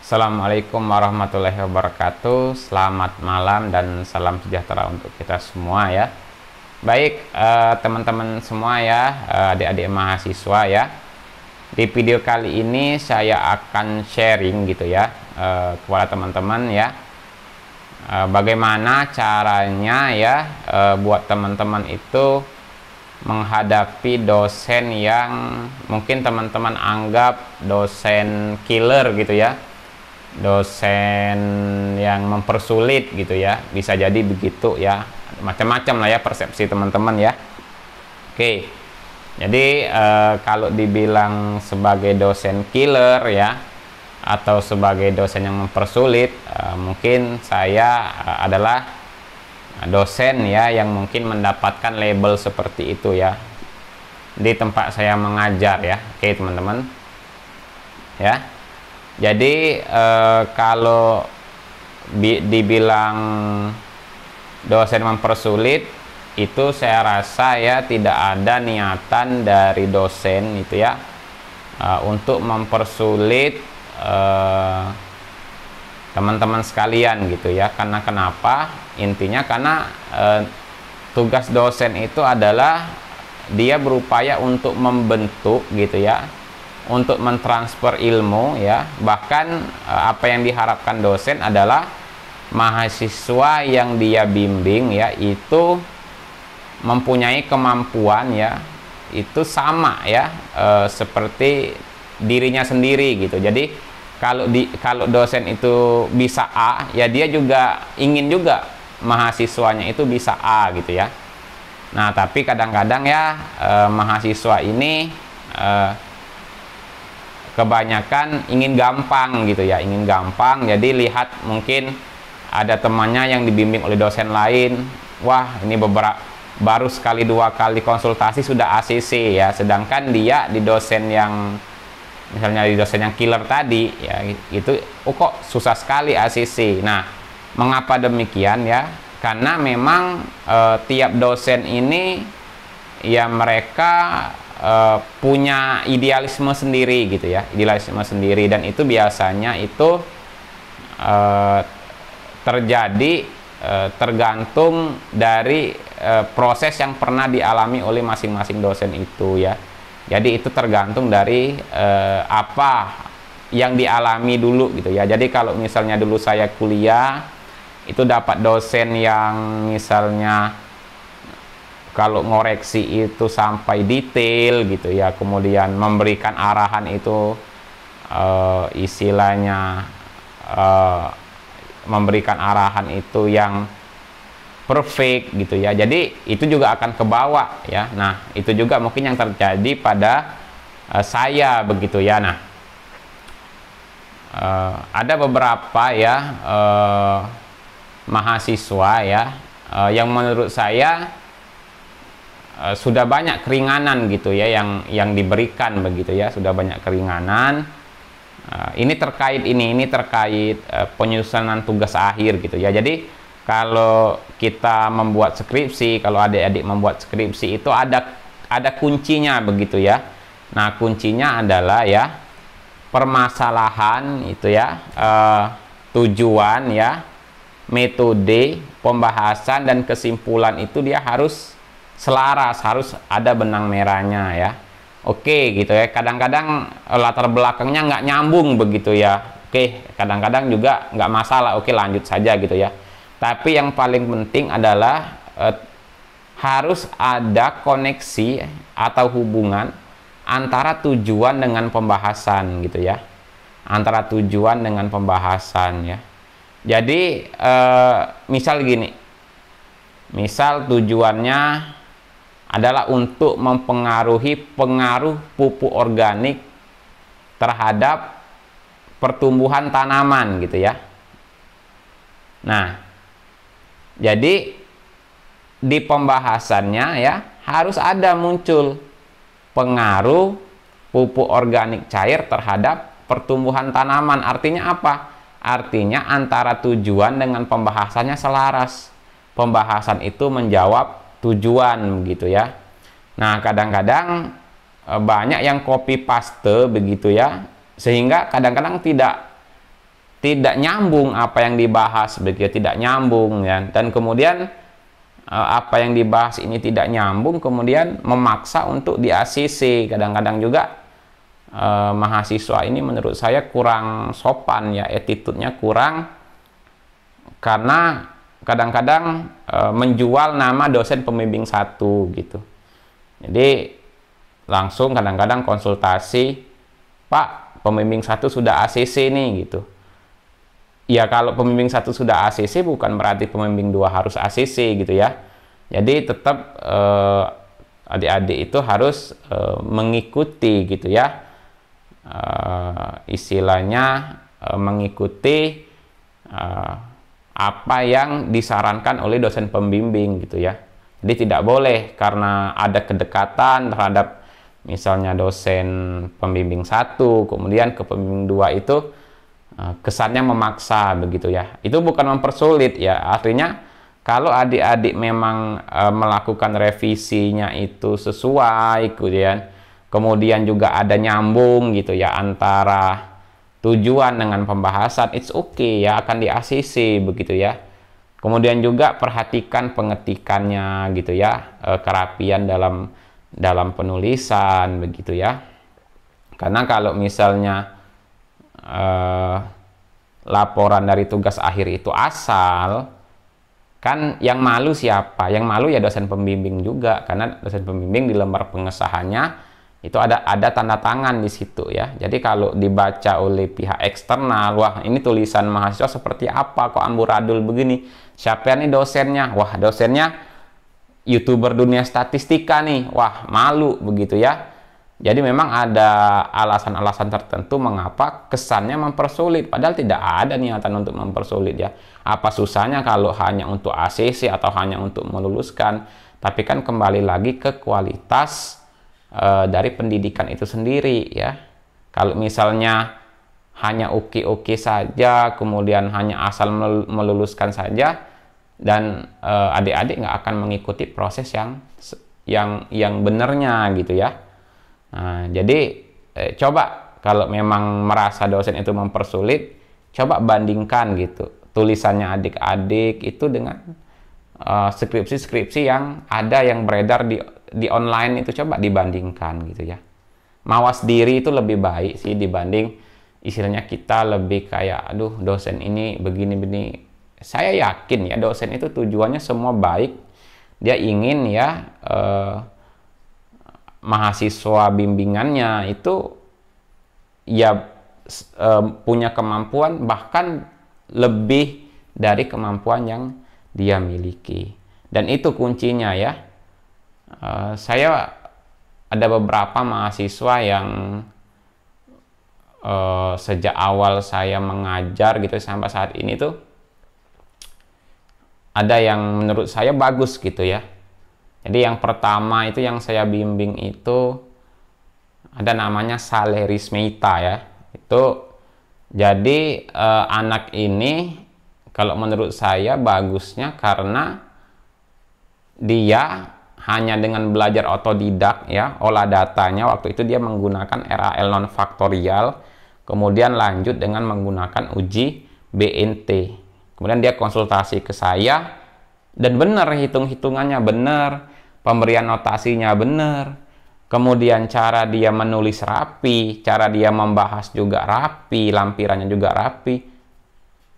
Assalamualaikum warahmatullahi wabarakatuh. Selamat malam dan salam sejahtera untuk kita semua ya. Baik, teman-teman semua ya, adik-adik mahasiswa ya. Di video kali ini saya akan sharing gitu ya kepada teman-teman ya. Bagaimana caranya ya buat teman-teman itu menghadapi dosen yang mungkin teman-teman anggap dosen killer gitu ya, dosen yang mempersulit gitu ya, bisa jadi begitu ya, macam-macam lah ya persepsi teman-teman ya. Oke, jadi kalau dibilang sebagai dosen killer ya atau sebagai dosen yang mempersulit, mungkin saya adalah dosen ya yang mungkin mendapatkan label seperti itu ya di tempat saya mengajar ya. Oke teman-teman ya, jadi kalau dibilang dosen mempersulit, itu saya rasa ya tidak ada niatan dari dosen itu ya untuk mempersulit teman-teman sekalian gitu ya. Karena kenapa? Intinya karena tugas dosen itu adalah dia berupaya untuk membentuk gitu ya, untuk mentransfer ilmu ya. Bahkan apa yang diharapkan dosen adalah mahasiswa yang dia bimbing ya itu mempunyai kemampuan ya itu sama ya seperti dirinya sendiri gitu. Jadi kalau dosen itu bisa A ya, dia juga ingin juga mahasiswanya itu bisa A gitu ya. Nah tapi kadang-kadang ya mahasiswa ini kebanyakan ingin gampang gitu ya, ingin gampang. Jadi lihat mungkin ada temannya yang dibimbing oleh dosen lain, wah ini baru sekali dua kali konsultasi sudah ACC ya, sedangkan dia di dosen yang misalnya di dosen yang killer tadi ya itu kok susah sekali ACC. Nah mengapa demikian ya, karena memang tiap dosen ini ya mereka punya idealisme sendiri gitu ya, idealisme sendiri, dan itu biasanya itu terjadi tergantung dari proses yang pernah dialami oleh masing-masing dosen itu ya. Jadi itu tergantung dari apa yang dialami dulu gitu ya. Jadi kalau misalnya dulu saya kuliah itu dapat dosen yang misalnya kalau ngoreksi itu sampai detail gitu ya, kemudian memberikan arahan itu istilahnya memberikan arahan itu yang perfect gitu ya. Jadi itu juga akan kebawa ya. Nah itu juga mungkin yang terjadi pada saya begitu ya. Nah ada beberapa ya mahasiswa ya yang menurut saya sudah banyak keringanan gitu ya yang diberikan begitu ya, sudah banyak keringanan. Ini terkait penyusunan tugas akhir gitu ya. Jadi kalau kita membuat skripsi, kalau adik-adik membuat skripsi itu ada kuncinya begitu ya. Nah kuncinya adalah ya permasalahan itu ya, tujuan ya, metode pembahasan dan kesimpulan itu dia harus selaras, harus ada benang merahnya ya. Oke gitu ya, kadang-kadang latar belakangnya nggak nyambung begitu ya. Oke, kadang-kadang juga nggak masalah, oke lanjut saja gitu ya. Tapi yang paling penting adalah harus ada koneksi atau hubungan antara tujuan dengan pembahasan gitu ya, antara tujuan dengan pembahasan ya. Jadi misal gini, misal tujuannya adalah untuk mempengaruhi pengaruh pupuk organik terhadap pertumbuhan tanaman gitu ya. Nah jadi di pembahasannya ya harus ada muncul pengaruh pupuk organik cair terhadap pertumbuhan tanaman. Artinya apa? Artinya antara tujuan dengan pembahasannya selaras. Pembahasan itu menjawab tujuan begitu ya. Nah kadang-kadang banyak yang copy paste begitu ya, sehingga kadang-kadang tidak tidak nyambung apa yang dibahas, begitu, tidak nyambung ya. Dan kemudian apa yang dibahas ini tidak nyambung, kemudian memaksa untuk di ACC. Kadang-kadang juga mahasiswa ini menurut saya kurang sopan ya, attitude-nya kurang, karena kadang-kadang menjual nama dosen pembimbing 1 gitu. Jadi langsung kadang-kadang konsultasi, Pak, pembimbing 1 sudah ACC nih gitu. Ya kalau pembimbing 1 sudah ACC bukan berarti pembimbing 2 harus ACC gitu ya. Jadi tetap adik-adik itu harus mengikuti gitu ya. Istilahnya mengikuti apa yang disarankan oleh dosen pembimbing gitu ya. Jadi tidak boleh karena ada kedekatan terhadap misalnya dosen pembimbing 1 kemudian ke pembimbing 2 itu kesannya memaksa begitu ya. Itu bukan mempersulit ya. Artinya kalau adik-adik memang melakukan revisinya itu sesuai kemudian juga ada nyambung gitu ya antara tujuan dengan pembahasan, it's okay ya, akan di ACC begitu ya. Kemudian juga perhatikan pengetikannya gitu ya, kerapian dalam penulisan begitu ya. Karena kalau misalnya laporan dari tugas akhir itu asal, kan yang malu siapa? Yang malu ya dosen pembimbing juga, karena dosen pembimbing di lembar pengesahannya itu ada tanda tangan di situ ya. Jadi kalau dibaca oleh pihak eksternal, wah ini tulisan mahasiswa seperti apa kok amburadul begini, siapa nih dosennya? Wah dosennya YouTuber dunia statistika nih, wah malu begitu ya. Jadi memang ada alasan-alasan tertentu mengapa kesannya mempersulit, padahal tidak ada niatan untuk mempersulit ya. Apa susahnya kalau hanya untuk ACC atau hanya untuk meluluskan, tapi kan kembali lagi ke kualitas dari pendidikan itu sendiri ya. Kalau misalnya hanya oke-oke saja, kemudian hanya asal meluluskan saja, dan adik-adik nggak akan mengikuti proses yang benarnya gitu ya. Nah, jadi coba kalau memang merasa dosen itu mempersulit, coba bandingkan gitu tulisannya adik-adik itu dengan skripsi-skripsi yang ada yang beredar di online itu, coba dibandingkan gitu ya. Mawas diri itu lebih baik sih dibanding istilahnya kita lebih kayak aduh dosen ini begini-begini. Saya yakin ya dosen itu tujuannya semua baik, dia ingin ya mahasiswa bimbingannya itu ya punya kemampuan bahkan lebih dari kemampuan yang dia miliki, dan itu kuncinya ya. Saya ada beberapa mahasiswa yang sejak awal saya mengajar gitu sampai saat ini tuh ada yang menurut saya bagus gitu ya. Jadi yang pertama itu yang saya bimbing itu ada namanya Saleh Rismeita ya. Itu jadi anak ini kalau menurut saya bagusnya karena dia hanya dengan belajar otodidak ya, olah datanya waktu itu dia menggunakan RAL non faktorial, kemudian lanjut dengan menggunakan uji BNT. Kemudian dia konsultasi ke saya dan benar hitung-hitungannya benar. Pemberian notasinya benar, kemudian cara dia menulis rapi, cara dia membahas juga rapi, lampirannya juga rapi.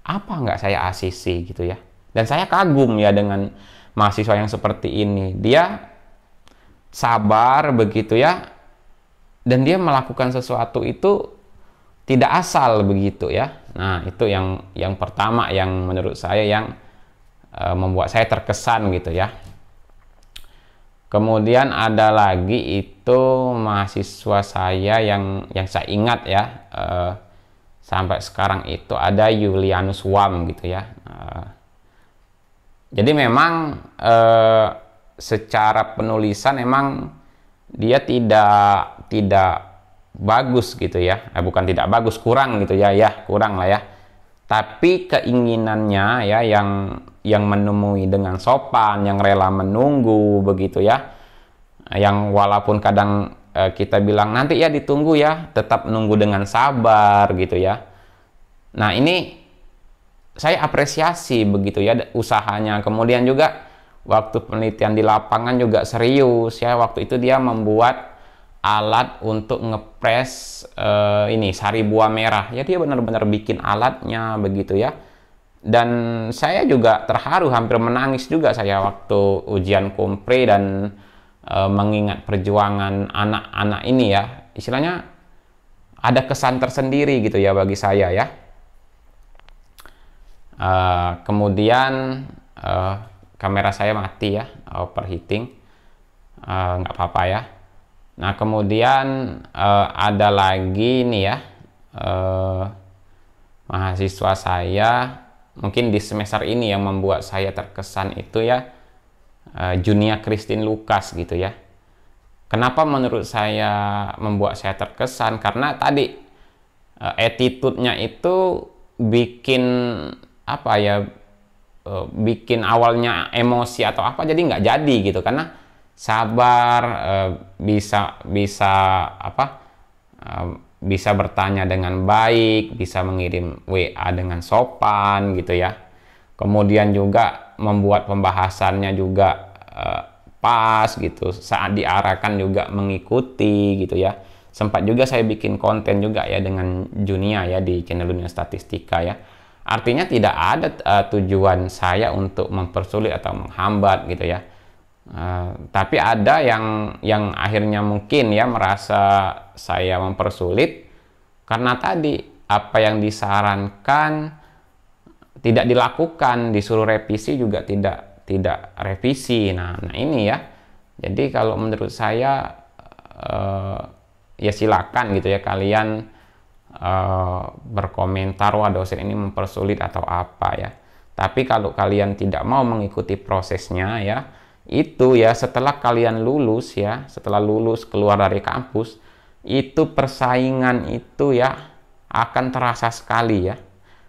Apa nggak saya ACC gitu ya? Dan saya kagum ya dengan mahasiswa yang seperti ini. Dia sabar begitu ya, dan dia melakukan sesuatu itu tidak asal begitu ya. Nah itu yang pertama yang menurut saya yang membuat saya terkesan gitu ya. Kemudian ada lagi itu mahasiswa saya yang saya ingat ya sampai sekarang itu ada Julianus Wam gitu ya. Jadi memang secara penulisan memang dia tidak bagus gitu ya. Bukan tidak bagus, kurang gitu ya, kurang lah ya. Tapi keinginannya ya yang menemui dengan sopan, yang rela menunggu begitu ya, yang walaupun kadang kita bilang nanti ya ditunggu ya, tetap nunggu dengan sabar gitu ya. Nah ini saya apresiasi begitu ya usahanya. Kemudian juga waktu penelitian di lapangan juga serius ya. Waktu itu dia membuat alat untuk ngepres ini sari buah merah. Ya dia benar-benar bikin alatnya begitu ya. Dan saya juga terharu, hampir menangis juga saya waktu ujian kompre dan mengingat perjuangan anak-anak ini ya. Istilahnya ada kesan tersendiri gitu ya bagi saya ya. Kemudian kamera saya mati ya, overheating, nggak apa-apa ya. Nah kemudian ada lagi nih ya, mahasiswa saya mungkin di semester ini yang membuat saya terkesan itu ya, Junia Christine Lucas gitu ya. Kenapa menurut saya membuat saya terkesan? Karena tadi attitude-nya itu bikin apa ya, bikin awalnya emosi atau apa jadi nggak jadi gitu, karena sabar, bisa apa, bisa bertanya dengan baik, bisa mengirim WA dengan sopan gitu ya. Kemudian juga membuat pembahasannya juga pas gitu, saat diarahkan juga mengikuti gitu ya. Sempat juga saya bikin konten juga ya dengan Junia ya di channel Dunia Statistika ya. Artinya tidak ada tujuan saya untuk mempersulit atau menghambat gitu ya. Tapi ada yang akhirnya mungkin ya merasa saya mempersulit karena tadi apa yang disarankan tidak dilakukan, disuruh revisi juga tidak revisi. Nah ini ya. Jadi kalau menurut saya ya silakan gitu ya kalian berkomentar, wah dosen ini mempersulit atau apa ya. Tapi kalau kalian tidak mau mengikuti prosesnya ya, itu ya setelah kalian lulus ya, setelah lulus keluar dari kampus, itu persaingan itu ya akan terasa sekali ya,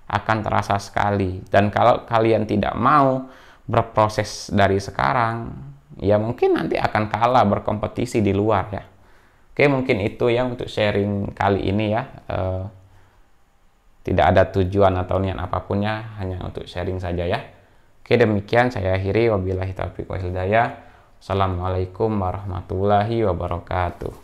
akan terasa sekali. Dan kalau kalian tidak mau berproses dari sekarang, ya mungkin nanti akan kalah berkompetisi di luar ya. Oke, mungkin itu ya untuk sharing kali ini ya. Tidak ada tujuan atau niat apapun ya, hanya untuk sharing saja ya. Oke, demikian saya akhiri. Wabillahi taufiq wal hidayah. Assalamualaikum warahmatullahi wabarakatuh.